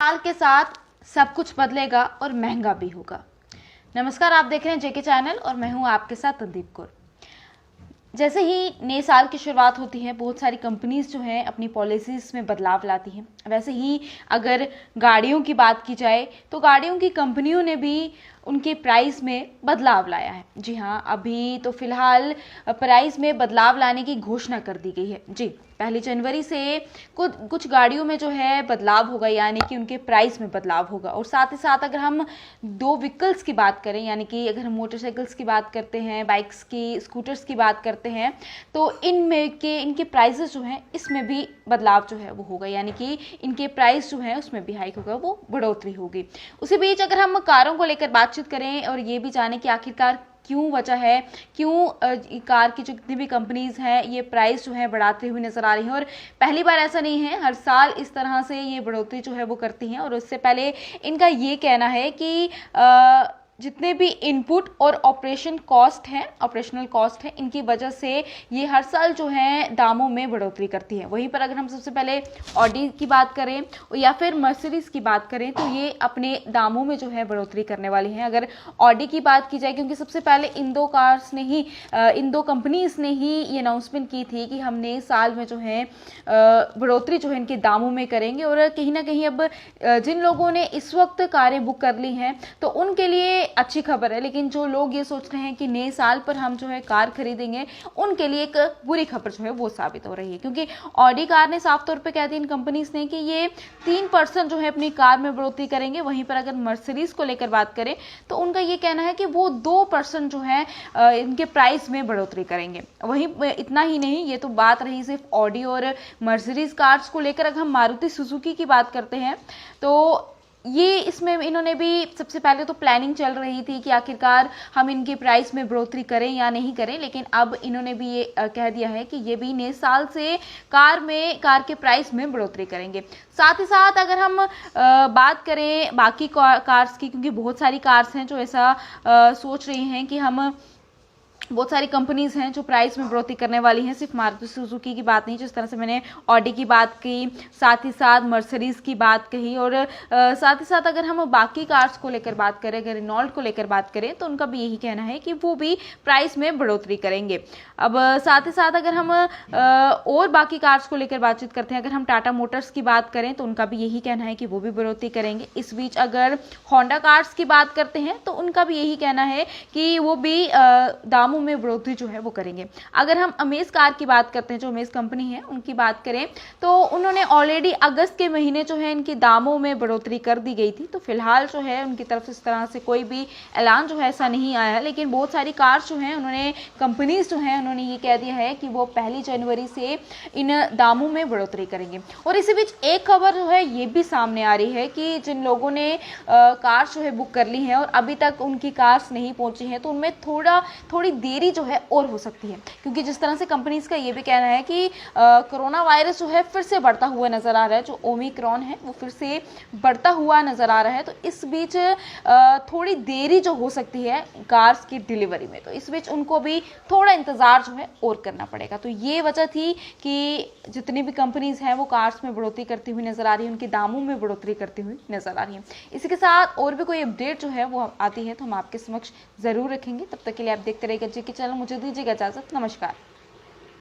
साल के साथ सब कुछ बदलेगा और महंगा भी होगा। नमस्कार, आप देख रहे हैं जेके चैनल और मैं हूं आपके साथ तंदीप कौर। जैसे ही नए साल की शुरुआत होती है, बहुत सारी कंपनीज जो हैं अपनी पॉलिसीज़ में बदलाव लाती हैं। वैसे ही अगर गाड़ियों की बात की जाए तो गाड़ियों की कंपनियों ने भी उनके प्राइस में बदलाव लाया है। जी हाँ, अभी तो फिलहाल प्राइस में बदलाव लाने की घोषणा कर दी गई है। जी, 1 जनवरी से कुछ गाड़ियों में जो है बदलाव होगा, यानी कि उनके प्राइस में बदलाव होगा। और साथ ही साथ अगर हम दो व्हीकल्स की बात करें, यानी कि अगर हम मोटरसाइकिल्स की बात करते हैं, बाइक्स की, स्कूटर्स की बात करते हैं, तो इनके प्राइसेस जो हैं इसमें भी बदलाव जो है वो होगा, यानी कि इनके प्राइस जो है उसमें भी हाइक होगा, वो बढ़ोतरी होगी। उसी बीच अगर हम कारों को लेकर बातचीत करें और ये भी जाने कि आखिरकार क्यों वजह है, क्यों कार की जो जितनी भी कंपनीज हैं ये प्राइस जो है बढ़ाते हुए नजर आ रही हैं। और पहली बार ऐसा नहीं है, हर साल इस तरह से ये बढ़ोतरी जो है वो करती हैं। और उससे पहले इनका ये कहना है कि जितने भी इनपुट और ऑपरेशनल कॉस्ट है, इनकी वजह से ये हर साल जो है दामों में बढ़ोतरी करती है। वहीं पर अगर हम सबसे पहले ऑडी की बात करें या फिर मर्सिडीज की बात करें तो ये अपने दामों में जो है बढ़ोतरी करने वाली हैं। अगर ऑडी की बात की जाए, क्योंकि सबसे पहले इन दो कंपनीज ने ही ये अनाउंसमेंट की थी कि हम नए साल में जो है बढ़ोतरी जो है इनके दामों में करेंगे। और कहीं ना कहीं अब जिन लोगों ने इस वक्त कारें बुक कर ली हैं तो उनके लिए अच्छी खबर है, लेकिन जो लोग ये सोच रहे हैं कि नए साल पर हम जो है कार खरीदेंगे, उनके लिए एक बुरी खबर जो है वो साबित हो रही है। क्योंकि ऑडी कार ने साफ तौर पे कह दी इन कंपनीज ने कि ये 3% जो है अपनी कार में बढ़ोतरी करेंगे। वहीं पर अगर मर्सिडीज को लेकर बात करें तो उनका ये कहना है कि वो 2% जो है इनके प्राइस में बढ़ोतरी करेंगे। वहीं इतना ही नहीं, ये तो बात रही सिर्फ ऑडी और मर्सिडीज कार्स को लेकर। अगर हम मारुति सुजुकी की बात करते हैं तो ये इसमें इन्होंने भी सबसे पहले तो प्लानिंग चल रही थी कि आखिरकार हम इनके प्राइस में बढ़ोतरी करें या नहीं करें, लेकिन अब इन्होंने भी ये कह दिया है कि ये भी नए साल से कार के प्राइस में बढ़ोतरी करेंगे। साथ ही साथ अगर हम बात करें बाकी कार्स की, क्योंकि बहुत सारी कार्स हैं जो ऐसा सोच रही हैं कि हम, बहुत सारी कंपनीज हैं जो प्राइस में बढ़ोतरी करने वाली हैं। सिर्फ मारुति सुजुकी की बात नहीं, जिस तरह से मैंने ऑडी की बात की, साथ ही साथ मर्सिडीज की बात कही। और साथ ही साथ अगर हम बाकी कार्स को लेकर बात करें, अगर रेनॉल्ट को लेकर बात करें तो उनका भी यही कहना है कि वो भी प्राइस में बढ़ोतरी करेंगे। अब साथ ही साथ अगर हम और बाकी कार्स को लेकर बातचीत करते हैं, अगर हम टाटा मोटर्स की बात करें तो उनका भी यही कहना है कि वो भी बढ़ोतरी करेंगे। इस बीच अगर होंडा कार्स की बात करते हैं तो उनका भी यही कहना है कि वो भी दामों में बढ़ोतरी जो है वो करेंगे। अगर हम अमेज कार की बात करते हैं, जो अमेज कंपनी है उनकी बात करें तो उन्होंने ऑलरेडी अगस्त के महीने जो है इनके दामों में बढ़ोतरी कर दी गई थी। तो फिलहाल जो है उनकी तरफ से इस तरह से कोई भी ऐलान जो है ऐसा नहीं आया है, लेकिन बहुत सारी कार्स जो हैं उन्होंने, कंपनीज जो हैं उन्होंने ये कह दिया है कि वो 1 जनवरी से इन दामों में बढ़ोतरी करेंगे। और इसी बीच एक खबर जो है ये भी सामने आ रही है कि जिन लोगों ने कार्स जो है बुक कर ली हैं और अभी तक उनकी कार्स नहीं पहुंची हैं तो उनमें थोड़ी देरी जो है और हो सकती है। क्योंकि जिस तरह से कंपनीज का ये भी कहना है कि कोरोना वायरस जो है फिर से बढ़ता हुआ नजर आ रहा है, जो ओमिक्रॉन है वो फिर से बढ़ता हुआ नजर आ रहा है। तो इस बीच थोड़ी देरी जो हो सकती है कार्स की डिलीवरी में, तो इस बीच उनको भी थोड़ा इंतजार जो है और करना पड़ेगा। तो ये वजह थी कि जितनी भी कंपनीज हैं वो कार्स में बढ़ोतरी करती हुई नजर आ रही है, उनके दामों में बढ़ोतरी करती हुई नजर आ रही है। इसी के साथ और भी कोई अपडेट जो है वो आती है तो हम आपके समक्ष जरूर रखेंगे। तब तक के लिए आप देखते रहिएगा जेके चैनल। मुझे दीजिएगा इजाजत। नमस्कार।